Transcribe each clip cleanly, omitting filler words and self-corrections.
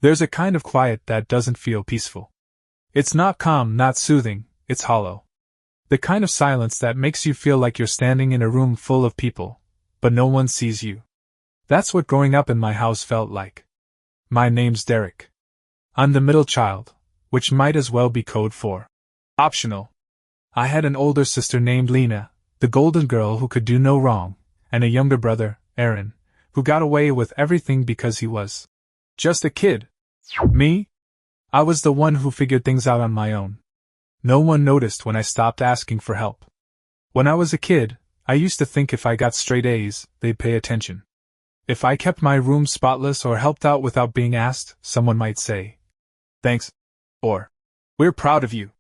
There's a kind of quiet that doesn't feel peaceful. It's not calm, not soothing, it's hollow. The kind of silence that makes you feel like you're standing in a room full of people, but no one sees you. That's what growing up in my house felt like. My name's Derek. I'm the middle child, which might as well be code for optional. I had an older sister named Lena, the golden girl who could do no wrong, and a younger brother, Aaron, who got away with everything because he was just a kid. Me? I was the one who figured things out on my own. No one noticed when I stopped asking for help. When I was a kid, I used to think if I got straight A's, they'd pay attention. If I kept my room spotless or helped out without being asked, someone might say, "Thanks," or, "We're proud of you."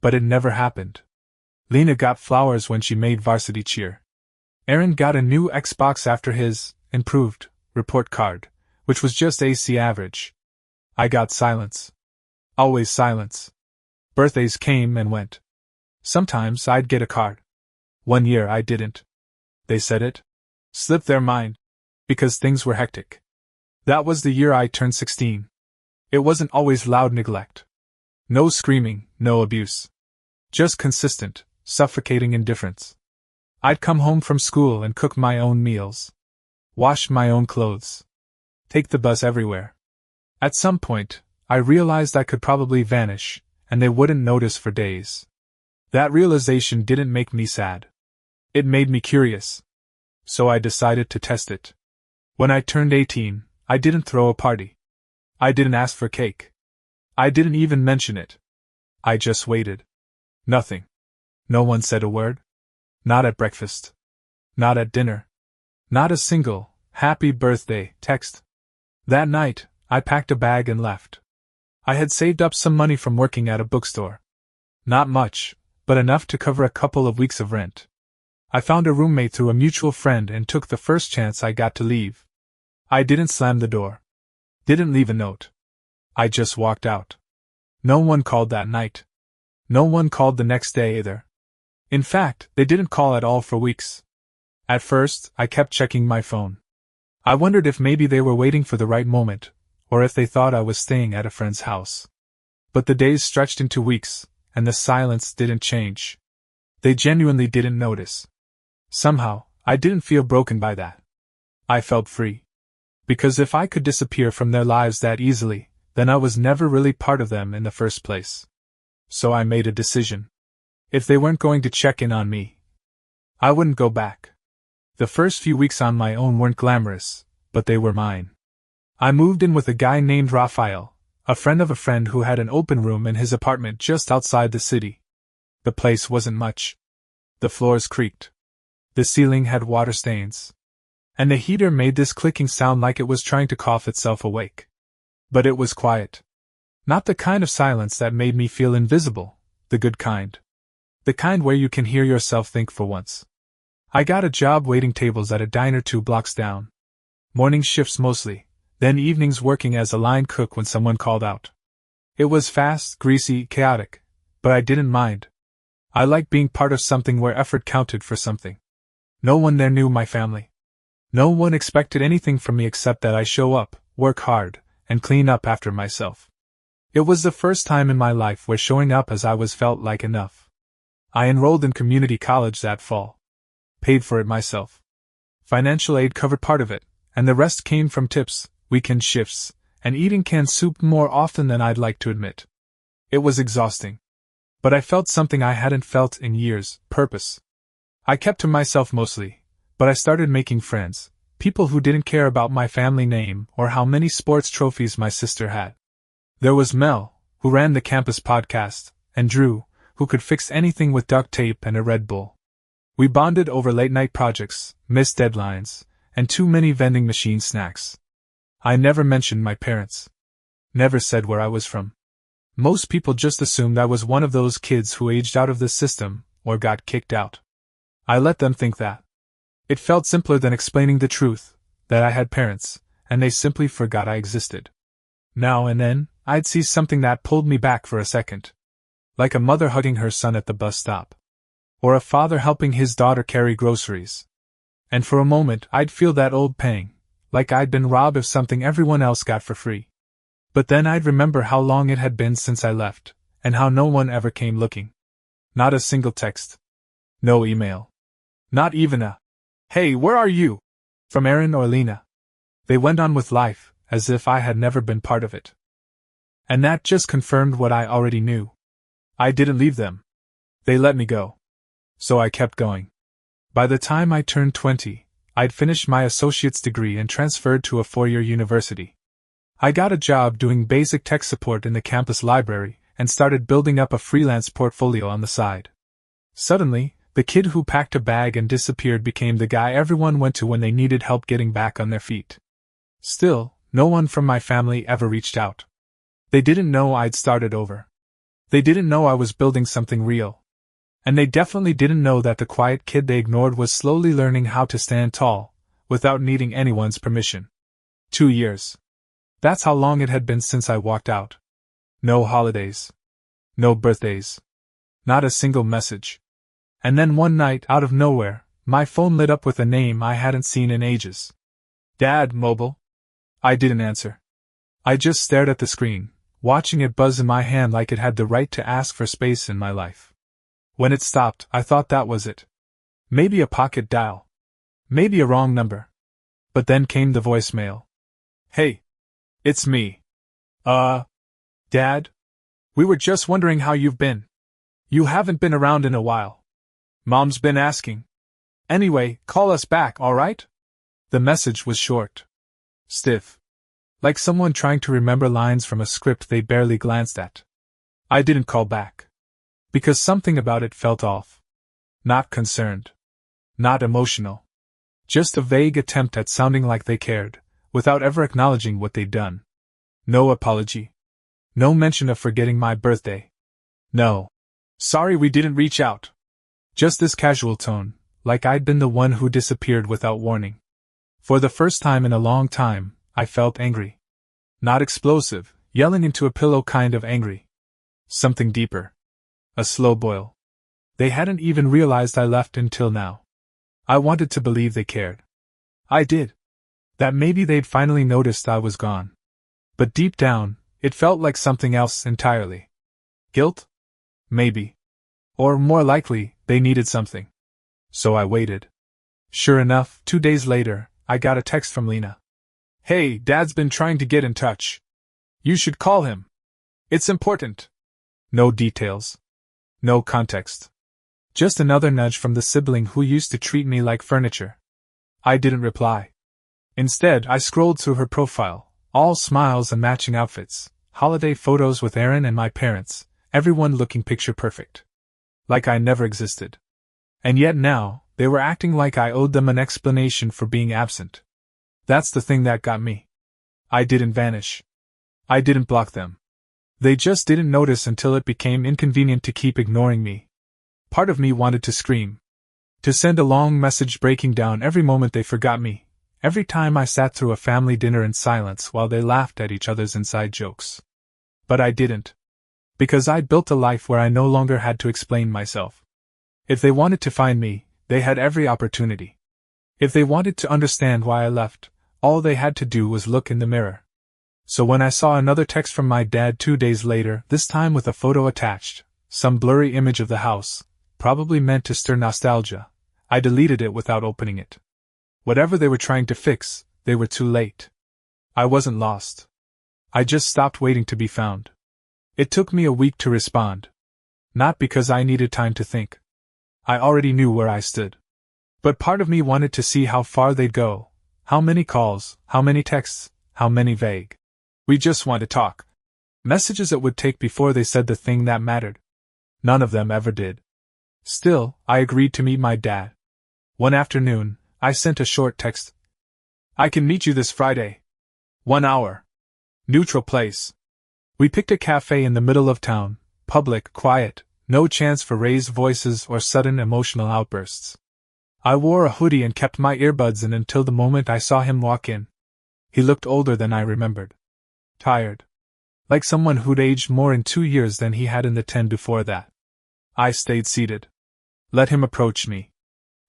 But it never happened. Lena got flowers when she made varsity cheer. Aaron got a new Xbox after his improved report card, which was just AC average. I got silence. Always silence. Birthdays came and went. Sometimes I'd get a card. One year I didn't. They said it slipped their mind, because things were hectic. That was the year I turned 16. It wasn't always loud neglect. No screaming, no abuse. Just consistent, suffocating indifference. I'd come home from school and cook my own meals. Wash my own clothes. Take the bus everywhere. At some point, I realized I could probably vanish, and they wouldn't notice for days. That realization didn't make me sad. It made me curious. So I decided to test it. When I turned 18, I didn't throw a party. I didn't ask for cake. I didn't even mention it. I just waited. Nothing. No one said a word. Not at breakfast. Not at dinner. Not a single "happy birthday" text. That night, I packed a bag and left. I had saved up some money from working at a bookstore. Not much, but enough to cover a couple of weeks of rent. I found a roommate through a mutual friend and took the first chance I got to leave. I didn't slam the door. Didn't leave a note. I just walked out. No one called that night. No one called the next day either. In fact, they didn't call at all for weeks. At first, I kept checking my phone. I wondered if maybe they were waiting for the right moment, or if they thought I was staying at a friend's house. But the days stretched into weeks, and the silence didn't change. They genuinely didn't notice. Somehow, I didn't feel broken by that. I felt free. Because if I could disappear from their lives that easily, then I was never really part of them in the first place. So I made a decision. If they weren't going to check in on me, I wouldn't go back. The first few weeks on my own weren't glamorous, but they were mine. I moved in with a guy named Raphael, a friend of a friend who had an open room in his apartment just outside the city. The place wasn't much. The floors creaked. The ceiling had water stains. And the heater made this clicking sound like it was trying to cough itself awake. But it was quiet. Not the kind of silence that made me feel invisible, the good kind. The kind where you can hear yourself think for once. I got a job waiting tables at a diner 2 blocks down. Morning shifts mostly, then evenings working as a line cook when someone called out. It was fast, greasy, chaotic, but I didn't mind. I liked being part of something where effort counted for something. No one there knew my family. No one expected anything from me except that I show up, work hard, and clean up after myself. It was the first time in my life where showing up as I was felt like enough. I enrolled in community college that fall. Paid for it myself. Financial aid covered part of it, and the rest came from tips, weekend shifts, and eating canned soup more often than I'd like to admit. It was exhausting. But I felt something I hadn't felt in years, purpose. I kept to myself mostly, but I started making friends, people who didn't care about my family name or how many sports trophies my sister had. There was Mel, who ran the campus podcast, and Drew, who could fix anything with duct tape and a Red Bull. We bonded over late-night projects, missed deadlines, and too many vending machine snacks. I never mentioned my parents. Never said where I was from. Most people just assumed I was one of those kids who aged out of the system, or got kicked out. I let them think that. It felt simpler than explaining the truth, that I had parents, and they simply forgot I existed. Now and then, I'd see something that pulled me back for a second. Like a mother hugging her son at the bus stop. Or a father helping his daughter carry groceries. And for a moment I'd feel that old pang, like I'd been robbed of something everyone else got for free. But then I'd remember how long it had been since I left, and how no one ever came looking. Not a single text. No email. Not even a, "Hey, where are you?" from Aaron or Lena. They went on with life, as if I had never been part of it. And that just confirmed what I already knew. I didn't leave them. They let me go. So I kept going. By the time I turned 20, I'd finished my associate's degree and transferred to a 4-year university. I got a job doing basic tech support in the campus library and started building up a freelance portfolio on the side. Suddenly, the kid who packed a bag and disappeared became the guy everyone went to when they needed help getting back on their feet. Still, no one from my family ever reached out. They didn't know I'd started over. They didn't know I was building something real. And they definitely didn't know that the quiet kid they ignored was slowly learning how to stand tall, without needing anyone's permission. 2 years. That's how long it had been since I walked out. No holidays. No birthdays. Not a single message. And then one night, out of nowhere, my phone lit up with a name I hadn't seen in ages. "Dad, mobile?" I didn't answer. I just stared at the screen, watching it buzz in my hand like it had the right to ask for space in my life. When it stopped, I thought that was it. Maybe a pocket dial. Maybe a wrong number. But then came the voicemail. "Hey. It's me. Dad? We were just wondering how you've been. You haven't been around in a while. Mom's been asking. Anyway, call us back, alright?" The message was short. Stiff. Like someone trying to remember lines from a script they barely glanced at. I didn't call back. Because something about it felt off. Not concerned. Not emotional. Just a vague attempt at sounding like they cared, without ever acknowledging what they'd done. No apology. No mention of forgetting my birthday. No. "Sorry we didn't reach out." Just this casual tone, like I'd been the one who disappeared without warning. For the first time in a long time, I felt angry. Not explosive, yelling into a pillow kind of angry. Something deeper. A slow boil. They hadn't even realized I left until now. I wanted to believe they cared. I did. That maybe they'd finally noticed I was gone. But deep down, it felt like something else entirely. Guilt? Maybe. Or more likely, they needed something. So I waited. Sure enough, 2 days later, I got a text from Lena. "Hey, Dad's been trying to get in touch. You should call him. It's important." No details. No context. Just another nudge from the sibling who used to treat me like furniture. I didn't reply. Instead, I scrolled through her profile, all smiles and matching outfits, holiday photos with Aaron and my parents, everyone looking picture perfect. Like I never existed. And yet now, they were acting like I owed them an explanation for being absent. That's the thing that got me. I didn't vanish. I didn't block them. They just didn't notice until it became inconvenient to keep ignoring me. Part of me wanted to scream. To send a long message breaking down every moment they forgot me, every time I sat through a family dinner in silence while they laughed at each other's inside jokes. But I didn't. Because I'd built a life where I no longer had to explain myself. If they wanted to find me, they had every opportunity. If they wanted to understand why I left, all they had to do was look in the mirror. So when I saw another text from my dad 2 days later, this time with a photo attached, some blurry image of the house, probably meant to stir nostalgia, I deleted it without opening it. Whatever they were trying to fix, they were too late. I wasn't lost. I just stopped waiting to be found. It took me a week to respond. Not because I needed time to think. I already knew where I stood. But part of me wanted to see how far they'd go, how many calls, how many texts, how many vague. "We just want to talk." Messages it would take before they said the thing that mattered. None of them ever did. Still, I agreed to meet my dad. One afternoon, I sent a short text. "I can meet you this Friday. 1 hour. Neutral place." We picked a cafe in the middle of town, public, quiet, no chance for raised voices or sudden emotional outbursts. I wore a hoodie and kept my earbuds in until the moment I saw him walk in. He looked older than I remembered. Tired. Like someone who'd aged more in 2 years than he had in the 10 before that. I stayed seated. Let him approach me.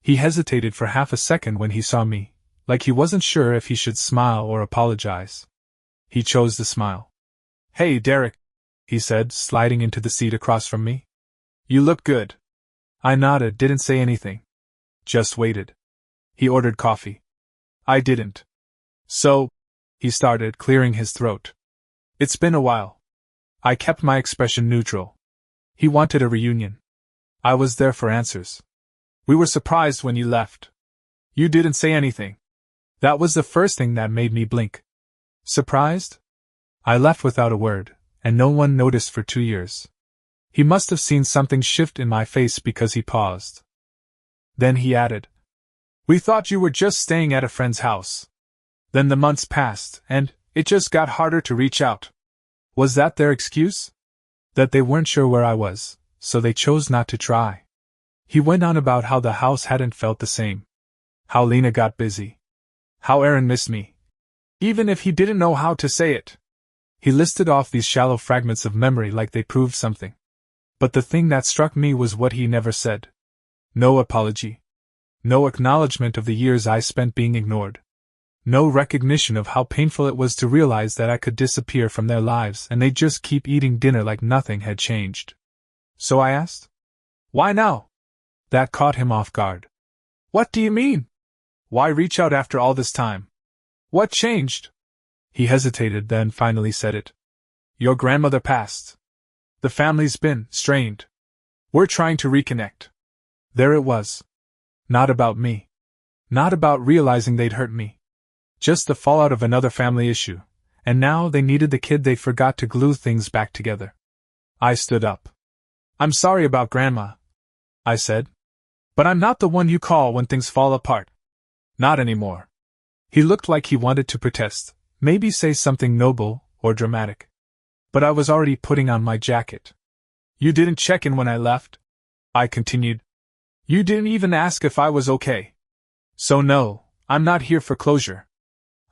He hesitated for half a second when he saw me, like he wasn't sure if he should smile or apologize. He chose to smile. "Hey, Derek," he said, sliding into the seat across from me. "You look good." I nodded, didn't say anything. Just waited. He ordered coffee. I didn't. "So," he started, clearing his throat. "It's been a while." I kept my expression neutral. He wanted a reunion. I was there for answers. "We were surprised when you left. You didn't say anything." That was the first thing that made me blink. Surprised? I left without a word, and no one noticed for 2 years. He must have seen something shift in my face because he paused. Then he added, "We thought you were just staying at a friend's house." Then the months passed, and it just got harder to reach out. Was that their excuse? That they weren't sure where I was, so they chose not to try. He went on about how the house hadn't felt the same. How Lena got busy. How Aaron missed me. Even if he didn't know how to say it. He listed off these shallow fragments of memory like they proved something. But the thing that struck me was what he never said. No apology. No acknowledgement of the years I spent being ignored. No recognition of how painful it was to realize that I could disappear from their lives and they'd just keep eating dinner like nothing had changed. So I asked, "Why now?" That caught him off guard. "What do you mean? Why reach out after all this time? What changed?" He hesitated, then finally said it. "Your grandmother passed. The family's been strained. We're trying to reconnect." There it was. Not about me. Not about realizing they'd hurt me. Just the fallout of another family issue, and now they needed the kid they forgot to glue things back together. I stood up. "I'm sorry about Grandma," I said. "But I'm not the one you call when things fall apart. Not anymore." He looked like he wanted to protest, maybe say something noble or dramatic. But I was already putting on my jacket. "You didn't check in when I left," I continued. "You didn't even ask if I was okay. So no, I'm not here for closure.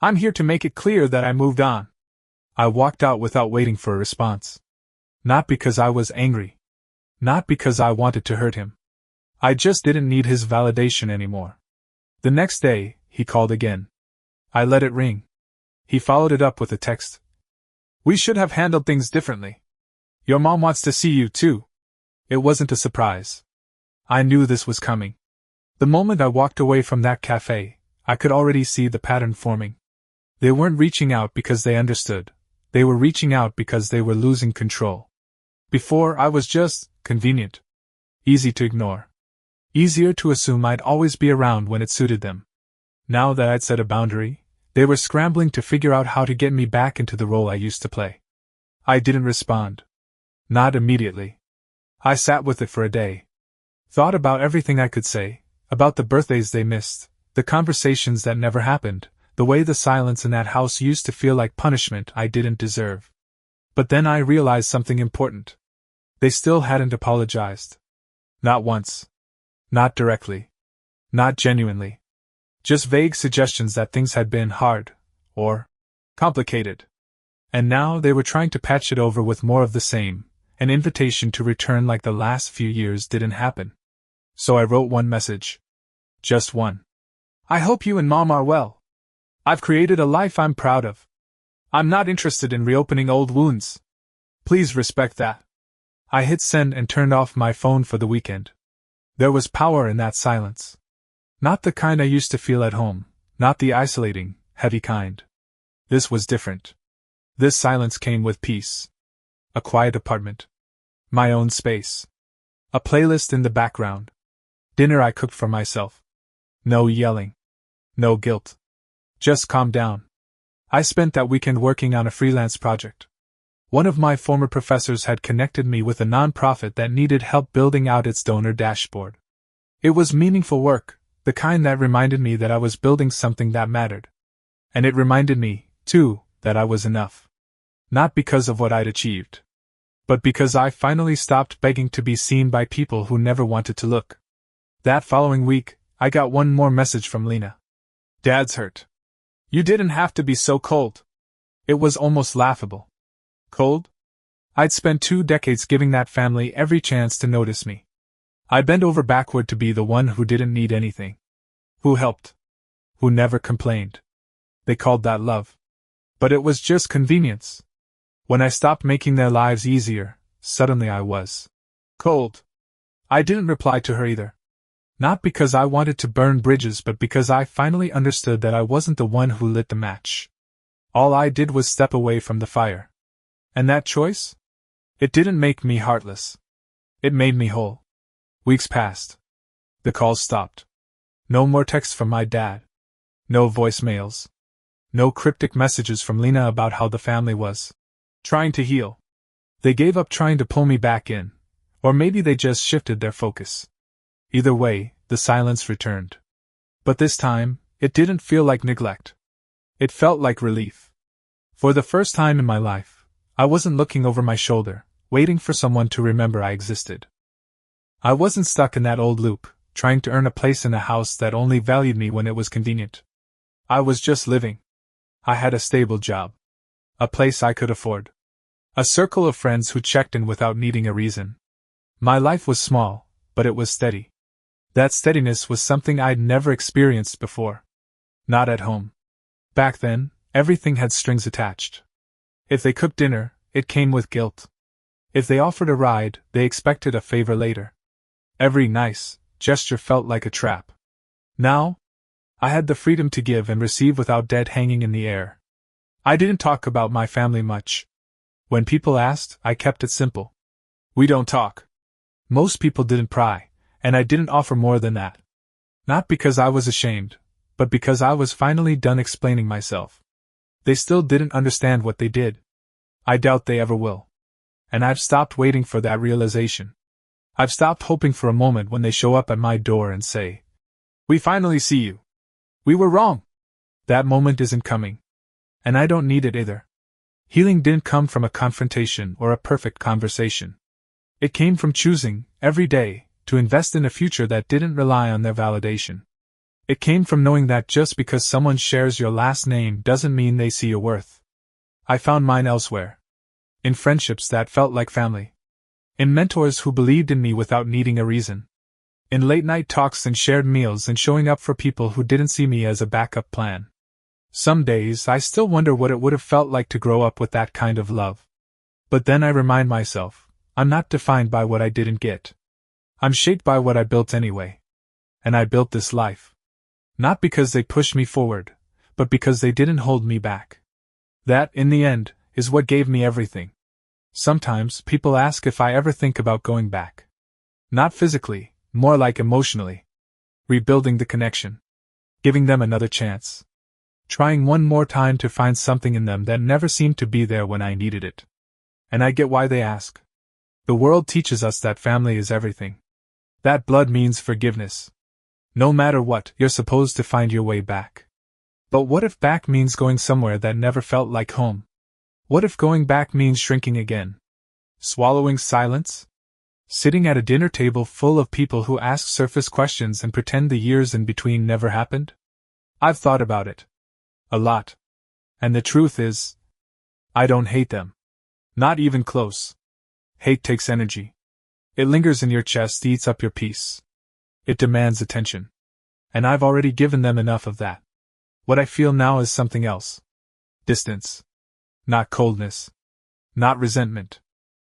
I'm here to make it clear that I moved on." I walked out without waiting for a response. Not because I was angry. Not because I wanted to hurt him. I just didn't need his validation anymore. The next day, he called again. I let it ring. He followed it up with a text. "We should have handled things differently. Your mom wants to see you too." It wasn't a surprise. I knew this was coming. The moment I walked away from that cafe, I could already see the pattern forming. They weren't reaching out because they understood. They were reaching out because they were losing control. Before, I was just convenient. Easy to ignore. Easier to assume I'd always be around when it suited them. Now that I'd set a boundary, they were scrambling to figure out how to get me back into the role I used to play. I didn't respond. Not immediately. I sat with it for a day. Thought about everything I could say, about the birthdays they missed, the conversations that never happened, the way the silence in that house used to feel like punishment I didn't deserve. But then I realized something important. They still hadn't apologized. Not once. Not directly. Not genuinely. Just vague suggestions that things had been hard, or complicated. And now they were trying to patch it over with more of the same, an invitation to return like the last few years didn't happen. So I wrote one message. Just one. "I hope you and Mom are well. I've created a life I'm proud of. I'm not interested in reopening old wounds. Please respect that." I hit send and turned off my phone for the weekend. There was power in that silence. Not the kind I used to feel at home, not the isolating, heavy kind. This was different. This silence came with peace. A quiet apartment. My own space. A playlist in the background. Dinner I cooked for myself. No yelling. No guilt. Just calm down. I spent that weekend working on a freelance project. One of my former professors had connected me with a nonprofit that needed help building out its donor dashboard. It was meaningful work, the kind that reminded me that I was building something that mattered. And it reminded me, too, that I was enough. Not because of what I'd achieved, but because I finally stopped begging to be seen by people who never wanted to look. That following week, I got one more message from Lena. "Dad's hurt. You didn't have to be so cold." It was almost laughable. Cold? I'd spent 2 decades giving that family every chance to notice me. I bent over backward to be the one who didn't need anything. Who helped. Who never complained. They called that love. But it was just convenience. When I stopped making their lives easier, suddenly I was cold. I didn't reply to her either. Not because I wanted to burn bridges, but because I finally understood that I wasn't the one who lit the match. All I did was step away from the fire. And that choice? It didn't make me heartless. It made me whole. Weeks passed. The calls stopped. No more texts from my dad. No voicemails. No cryptic messages from Lena about how the family was trying to heal. They gave up trying to pull me back in, or maybe they just shifted their focus. Either way, the silence returned. But this time, it didn't feel like neglect. It felt like relief. For the first time in my life, I wasn't looking over my shoulder, waiting for someone to remember I existed. I wasn't stuck in that old loop, trying to earn a place in a house that only valued me when it was convenient. I was just living. I had a stable job. A place I could afford. A circle of friends who checked in without needing a reason. My life was small, but it was steady. That steadiness was something I'd never experienced before. Not at home. Back then, everything had strings attached. If they cooked dinner, it came with guilt. If they offered a ride, they expected a favor later. Every nice gesture felt like a trap. Now, I had the freedom to give and receive without debt hanging in the air. I didn't talk about my family much. When people asked, I kept it simple. We don't talk. Most people didn't pry, and I didn't offer more than that. Not because I was ashamed, but because I was finally done explaining myself. They still didn't understand what they did. I doubt they ever will. And I've stopped waiting for that realization. I've stopped hoping for a moment when they show up at my door and say, "We finally see you. We were wrong." That moment isn't coming. And I don't need it either. Healing didn't come from a confrontation or a perfect conversation. It came from choosing, every day, to invest in a future that didn't rely on their validation. It came from knowing that just because someone shares your last name doesn't mean they see your worth. I found mine elsewhere. In friendships that felt like family. In mentors who believed in me without needing a reason. In late-night talks and shared meals and showing up for people who didn't see me as a backup plan. Some days I still wonder what it would have felt like to grow up with that kind of love. But then I remind myself, I'm not defined by what I didn't get. I'm shaped by what I built anyway. And I built this life. Not because they pushed me forward, but because they didn't hold me back. That, in the end, is what gave me everything. Sometimes people ask if I ever think about going back. Not physically, more like emotionally. Rebuilding the connection. Giving them another chance. Trying one more time to find something in them that never seemed to be there when I needed it. And I get why they ask. The world teaches us that family is everything. That blood means forgiveness. No matter what, you're supposed to find your way back. But what if back means going somewhere that never felt like home? What if going back means shrinking again? Swallowing silence? Sitting at a dinner table full of people who ask surface questions and pretend the years in between never happened? I've thought about it. A lot. And the truth is, I don't hate them. Not even close. Hate takes energy. It lingers in your chest, eats up your peace. It demands attention. And I've already given them enough of that. What I feel now is something else. Distance. Not coldness. Not resentment.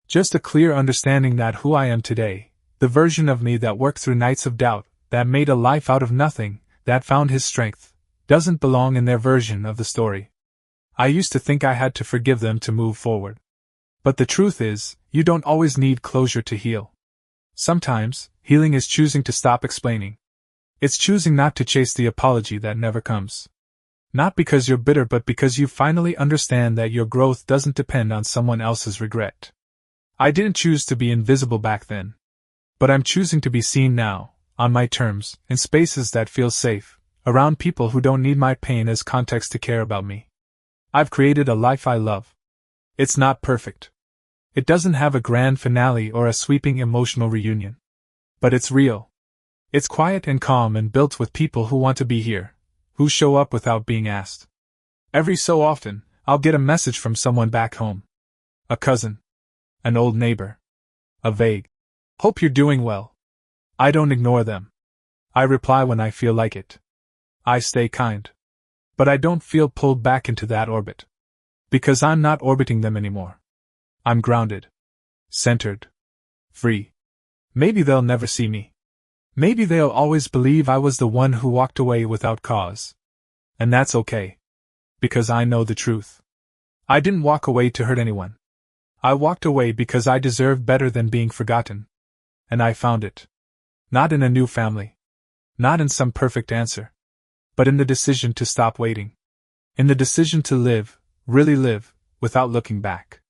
Just a clear understanding that who I am today, the version of me that worked through nights of doubt, that made a life out of nothing, that found his strength, doesn't belong in their version of the story. I used to think I had to forgive them to move forward. But the truth is, you don't always need closure to heal. Sometimes, healing is choosing to stop explaining. It's choosing not to chase the apology that never comes. Not because you're bitter, but because you finally understand that your growth doesn't depend on someone else's regret. I didn't choose to be invisible back then. But I'm choosing to be seen now, on my terms, in spaces that feel safe, around people who don't need my pain as context to care about me. I've created a life I love. It's not perfect. It doesn't have a grand finale or a sweeping emotional reunion. But it's real. It's quiet and calm and built with people who want to be here, who show up without being asked. Every so often, I'll get a message from someone back home. A cousin. An old neighbor. A vague, "Hope you're doing well." I don't ignore them. I reply when I feel like it. I stay kind. But I don't feel pulled back into that orbit. Because I'm not orbiting them anymore. I'm grounded. Centered. Free. Maybe they'll never see me. Maybe they'll always believe I was the one who walked away without cause. And that's okay. Because I know the truth. I didn't walk away to hurt anyone. I walked away because I deserved better than being forgotten. And I found it. Not in a new family. Not in some perfect answer. But in the decision to stop waiting. In the decision to live, really live, without looking back.